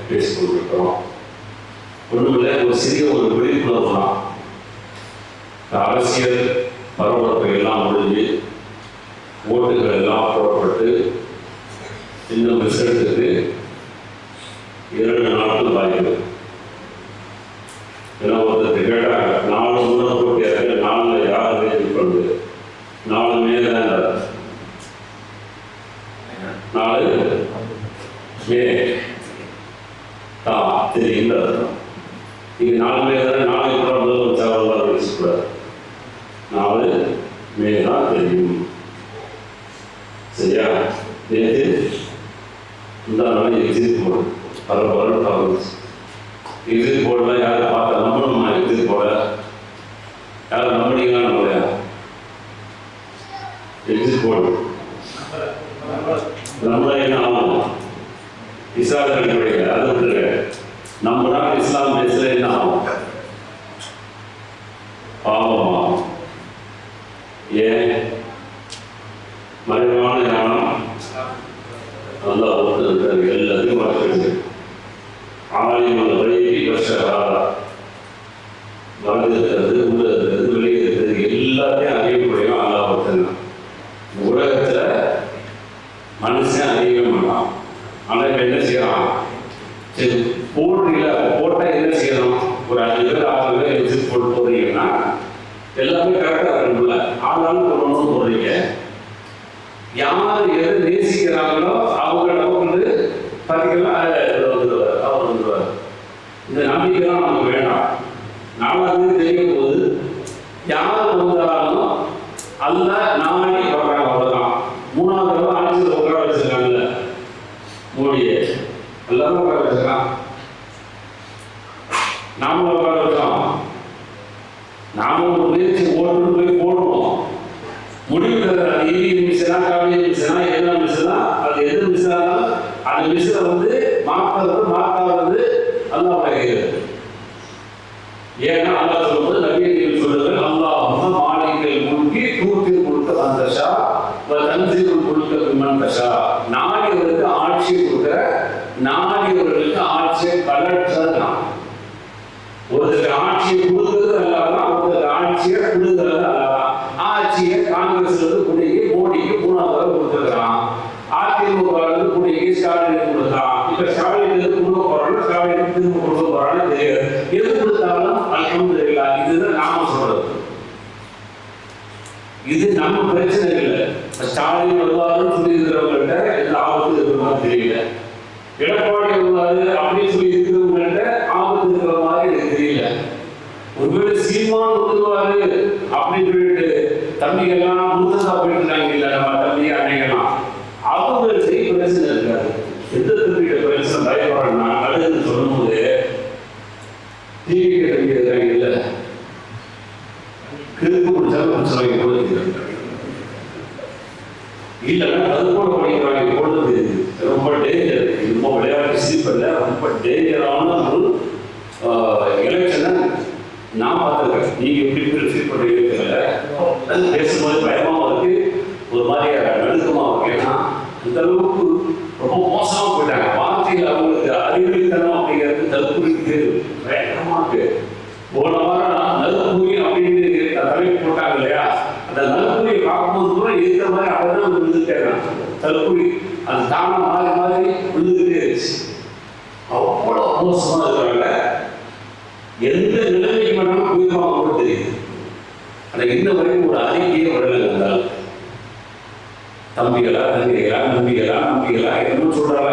பேசிக்கொண்டிருக்கிறோம். ஒன்றுமில்லை, ஒரு சிறிய ஒரு விழிப்புணர்வு தான். அரசியல் பரபரப்பை எல்லாம் முடிஞ்சு ஓட்டுகள் எல்லாம் போடப்பட்டு இன்னும் ரிசல்ட்டுக்கு 2 நாட்கள் பாதிக்குது. ஏன்னா ஒருத்தர் கேட்டாங்க, 4 முறை போட்டியாக 4 யாருமே இது பண்ணுது, 4 மே தான் 4 மே தான் தெரியுங்க. இது 4 மே தான், 4 கூட முதல் வச்சுக்கூடாது, 4 மே தான் தெரியும். சரியா? நேற்று இந்த நாள் எக்ஸிட் போடு பரவாயில்ல. எக்ஸிட் போர்டெலாம் யாரும் பார்த்தா நம்பணுமா? எக்ஸிட் போர்டை யாரும் நம்பினீங்களா? நம்மளையா? எக்ஸிட் போர்டு நம்மள என்ன ஆகும்? இஸ்லாமிய அடிப்படையில் அது விட்டுருங்க. நம்ம நாள் இஸ்லாம் பேசுகிற என்ன ஆகும்? பாவமா? ஏன்? மறைவான ஞானம் நல்லா ஒருத்தர் இருக்காரு, எல்லாத்தையும் மறைக்கிறது. ஆலயமான வழியை வருஷகாலா வளர்ந்துருக்கிறது, உள்ள இருக்கிறது, வெளியே இருக்கிறது, எல்லாத்தையும் அறியக்கூடியவன் அல்லா ஒருத்தன். உலகத்துல மனுஷன் அறியவே மாட்டான். ஆனால் இப்போ என்ன செய்யறான்? சரி போடுறீங்களா, போட்டால் என்ன செய்யணும்? ஒரு 5 பேர் 6 பேர் எக்ஸிட் போட்டு போடுறீங்கன்னா எல்லாமே கரெக்டாக இருக்கணும்ல. ஆனாலும் ஒன்று போடுறீங்க, யார் எதை நேசிக்கிறாங்களோ அவங்கள வந்து பார்த்தீங்கன்னா வந்துடுவார், அவர் வந்துடுவார். இந்த நம்பிக்கைலாம் நமக்கு வேண்டாம். 4வது தெரியும் போது யார் வந்தாலும் அல்ல நானே பார்க்குறாங்க, அவ்வளோதான். 3வது ஆட்சியில் உட்கார வச்சிருக்காங்கல்ல மோடியை, எல்லாரும் உட்கார வச்சிருக்கான். நாமளும் உட்கார வச்சோம். நாம ஒரு முயற்சி ஓட்டு போய் போடுவோம். முடிவு ஈவி மிஷனா, காவிரி மிஷனா, என்ன மிஷனா, அது எது மிஷனாலும் அந்த மிஷனை வந்து மாற்றாவது அல்லாஹ் கையில். ஏன்னா அல்லாஹ் சொல்லும்போது நபியர்கள் சொல்லுங்கள், அல்லாஹ் மாலிகல் முல்கி தூத்தில் முழுக்க வந்தஷா தன்சீல் முழுக்க விமந்தஷா. நாடியவர்களுக்கு ஆட்சியை கொடுக்குற, நாடியவர்களுக்கு ஆட்சியை கலற்றதான். ஒருத்தருக்கு ஆட்சியை கொடுக்கிறது அல்லாதான், ஒருத்தருக்கு ஆட்சியை கொடுக்கிறது அல்லாதான். ஆட்சியை காங்கிரஸ்ல இருந்து குடிக்கு மோடிக்கு 3வது கொடுத்துருக்கான். அதிமுக குடிக்கு ஸ்டாலினுக்கு கொடுத்தான். இப்ப ஸ்டாலின் எது கொடுக்க போறாங்க, ஸ்டாலினுக்கு திரும்ப கொடுக்க போறான்னு தெரியாது. எது கொடுத்தாலும் அல்ஹம்துலில்லாஹ். இதுதான் நாம சொல்றது. இது நம்ம பிரச்சனை இல்லை. ஸ்டாலின் வருவாருன்னு சொல்லி இருக்கிறவங்கள்ட்ட எந்த ஆபத்து இருக்கிற மாதிரி தெரியல. எடப்பாடி வருவாரு அப்படின்னு சொல்லி இருக்கிறவங்கள்ட்ட ஆபத்து இருக்கிற மாதிரி எனக்கு தெரியல. ஒருவேளை சீமான் வந்துருவாரு அப்படின்னு சொல்லிட்டு தம்பிகள்லாம் முத்ததா போயிட்டு இருக்காங்க இல்ல, நம்ம தம்பி அன்னைகள்லாம் அவங்களுக்கு பிரச்சனை இருக்காது. எந்த தம்பிகிட்ட பிரச்சனை பயப்படுறாங்கன்னா அழுது சொல்லும் போது டிவி தம்பி இருக்காங்க இல்ல, கிழக்கு பிடிச்சாலும் பிரச்சனை கொடுத்துருக்காங்க இல்லைன்னா அது கூட படிக்கிறாங்க. போடுறது ரொம்ப டேஞ்சர். ரொம்ப விளையாட்டு சிரிப்பல்ல, ரொம்ப டேஞ்சரான ஒரு எலெக்ஷனை நான் பார்த்துருக்கேன். நீங்க எப்படி ஃபீல் பண்றீங்கன்னு தெரியல. பேசும்போது பயமாவும் இருக்கு, ஒரு மாதிரி நடுக்கமாக இருக்கு. ஏன்னா அந்த அளவுக்கு ரொம்ப மோசமாக போயிட்டாங்க. வார்த்தையில் அவங்களுக்கு அறிவுறுத்தனம் அப்படிங்கிறது தற்கொலைக்கு பயங்கரமா இருக்கு. போன வாரம் நல்கூறி அப்படின்னு தலைப்பு போட்டாங்க இல்லையா, அந்த நல்கூரியை பார்க்கும்போது கூட இருக்கிற மாதிரி அப்படிதான் விழுந்துட்டேன். தற்கொலை அது தானே மாறி மாறி விழுந்துகிட்டே இருந்துச்சு. அவ்வளோ மோசமா இருக்கிறாங்க. எந்த நிலைமைக்கு வேணாலும் போயிருவாங்க கூட தெரியுது. ஆனால் இன்ன வரைக்கும் ஒரு அறிக்கையே வரல. இருந்தால் தம்பிகளா தங்கைகளா நம்பிகளா என்ன சொல்றாங்க,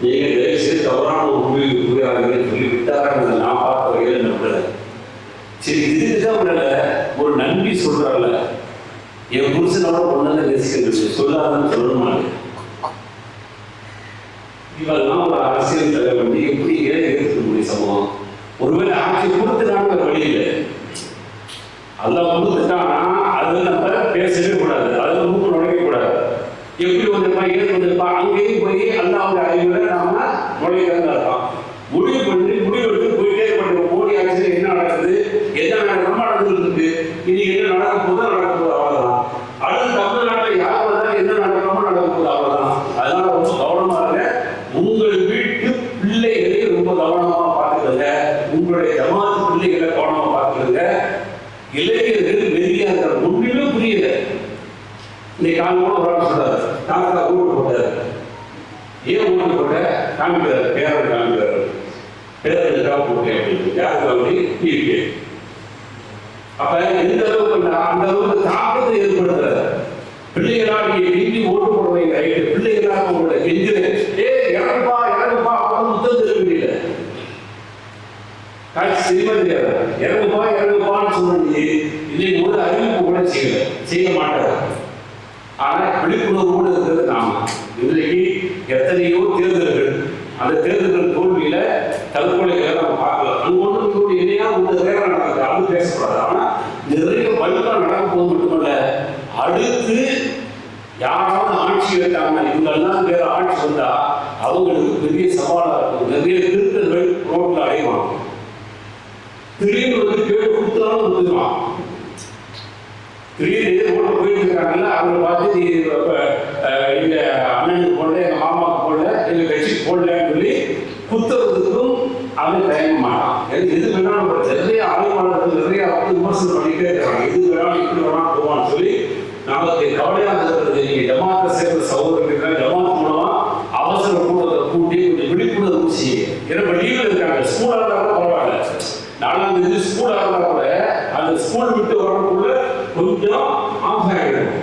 நீங்க தயவுசெய்து தவறான ஒரு முடிவுக்கு புரியாதுன்னு சொல்லி விட்டாங்க. நான் பார்த்த வகையில் நம்பல. சரி இதுக்குதான் விடல, ஒரு நன்றி சொல்றாங்கல்ல, என் புருஷனோட பொண்ணு நேசிக்கிறது சொல்லாதன்னு சொல்லணுமாங்க. இவெல்லாம் ஒரு அரசியல் தலைவர் எப்படி ஏற்க முடியும் சமூகம்? ஒருவேளை ஆட்சி கொடுத்துட்டாங்க வழியில, அல்லாஹ் கொடுத்துட்டானா அது நம்ம பேசவே கூடாது, அதுல மூக்கு நுழைக்க கூடாது. எப்படி வந்திருப்பா ஏது வந்திருப்பா அங்கேயும் போய் அல்லாஹ்வுடைய அறிவுல நாம நுழைக்கிறதா இருப்பான். முடிவு எடுத்து போயிட்டே இருக்க. மோடி ஆட்சியில் என்ன நடக்குது, என்ன நடந்துருக்கு, இனி என்ன நடக்க போகுது அவ்வளவுதான். அடுத்து தமிழ்நாட்டில் யார் வந்தாலும் என்ன நடக்கணுமோ நடக்க போகுது அவ்வளவுதான். அதனால ரொம்ப கவனமா இருங்க. உங்கள் வீட்டு பிள்ளை காமிக்கிறார், பேரன் காமிக்கிறார், பேரனுக்காக போட்டேன் அப்படின்னு யாருக்காக டிவி. அப்ப எந்த அளவுக்கு அந்த அளவுக்கு தாக்கத்தை ஏற்படுத்துறாரு. பிள்ளைகளா நீங்க டிவி ஓட்டு போடுறீங்க ரைட்டு, பிள்ளைகளா உங்களோட கெஞ்சுறேன் இறங்குப்பா இறங்குப்பா அப்படின்னு முத்தம் தெரிய முடியல, காட்சி தெரியவே தெரியாது. இறங்குப்பா இறங்குப்பான்னு சொன்னி இன்னைக்கு ஒரு அறிவிப்பு கூட செய்ய மாட்டாரு. ஆனா விழிப்புணர்வோடு இருக்கிறது நாம. இன்றைக்கு எத்தனையோ தேர்தல்கள், அந்த தேர்தல்கள் தோல்வியில தற்கொலைகளை நம்ம பார்க்கலாம். அங்க ஒன்று என்னையா ஒன்று வேற நடக்குது, அது பேசக்கூடாது. ஆனா நிறைய பல்கா நடக்க போது மட்டுமல்ல, அடுத்து யாராவது ஆட்சி எடுத்தாங்கன்னா இவங்கெல்லாம் வேற ஆட்சி வந்தா அவங்களுக்கு பெரிய சவாலா இருக்கும். நிறைய திருத்தங்கள் ரோட்ல அடைவாங்க. திடீர்னு வந்து கேட்டு கொடுத்தாலும் கொடுத்துருவான். திடீர்னு ரோட்ல போயிட்டு இருக்காங்கல்ல, அவங்களை பார்த்து நீ எங்க அண்ணனுக்கு போடல, எங்க மாமாவுக்கு போடல, எங்க கட்சிக்கு போடலன்னு சொல்லி புத்தகத்துக்கும் அவன் தயங்க மாட்டான். எது வேணாலும் நிறைய ஆய்வாளர்கள் நிறைய விமர்சனம் பண்ணிட்டே இருக்காங்க. இது வேணாலும் இப்படி வேணாலும் போவான்னு சொல்லி நமக்கு கவலையாக இருக்கிறது. நீங்க ஜமாத்தை சேர்ந்த சகோதரர்கள் ஜமாத் மூலமா அவசர கூட்டத்தை கூட்டி கொஞ்சம் விழிப்புணர்வு செய்ய. ஏன்னா லீவில் இருக்காங்க, ஸ்கூலாக இருந்தாலும் பரவாயில்ல, 4ஆம் தேதி ஸ்கூலாக இருந்தா கூட அந்த ஸ்கூல் விட்டு வரக்குள்ள கொஞ்சம் ஆஃப் ஆகிடும்.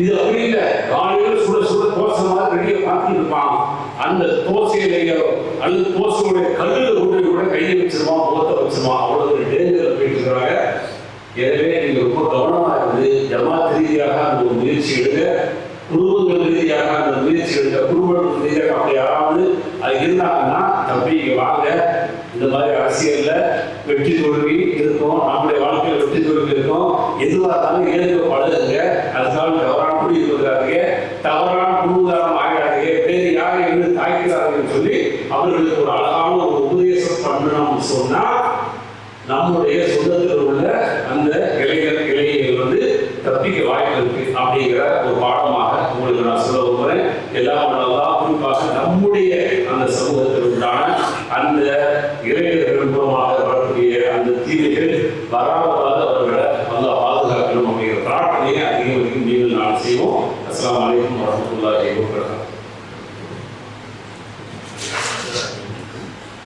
இது அப்படி இல்லை, காலையில் சுட சுட தோசை மாதிரி ரெடியாக பார்த்துட்டு இருப்பான். அந்த தோசையிலேயோ அல்லது தோசையுடைய கல்லில் கொண்டு கூட கையை வச்சிருவான், முகத்தை வச்சிருவான். அவ்வளவு டேஞ்சர் போயிட்டு இருக்கிறாங்க. எனவே நீங்க ரொம்ப கவனமா இருந்து ஜமாத் ரீதியாக அந்த ஒரு முயற்சி எடுக்க, குடும்பங்கள் ரீதியாக அந்த முயற்சி எடுக்க, குடும்பங்கள் ரீதியாக அப்படி யாராவது அது இருந்தாங்கன்னா தம்பி வாங்க. இந்த மாதிரி அரசியல்ல வெற்றி தோல்வி இருக்கும், நம்முடைய வாழ்க்கையில் வெற்றி தோல்வி இருக்கும். எதுவாக இருந்தாலும் ஏற்க பழகுங்க. அதுக்காக தவறான குடி இருக்கிறாங்க, தவறான குடும்பதாரம் ஆகிறாங்க, வேறு யாரை என்று தாய்க்கிறார்கள் சொல்லி அவர்களுக்கு ஒரு அழகான ஒரு உபதேசம் பண்ணணும்னு சொன்னா நம்முடைய சொந்தத்தில் உள்ள அந்த இளைஞர்கள் வந்து தப்பிக்க வாய்ப்பு இருக்கு. அப்படிங்கிற ஒரு பாடமாக உங்களுக்கு நான் சொல்ல விரும்புகிறேன். எல்லாம் குறிப்பாக நம்முடைய அந்த சமூகத்தில் உண்டான அந்த இளைஞர்கள் மூலமாக வரக்கூடிய அந்த தீமைகள் வராதவாறு அவர்களை நல்லா பாதுகாக்கணும் அப்படிங்கிற பிரார்த்தனையை அதிகம் நீங்கள் நான் செய்வோம். அஸ்ஸலாமு அலைக்கும் வரஹ்மத்துல்லாஹி வபரகாத்துஹு.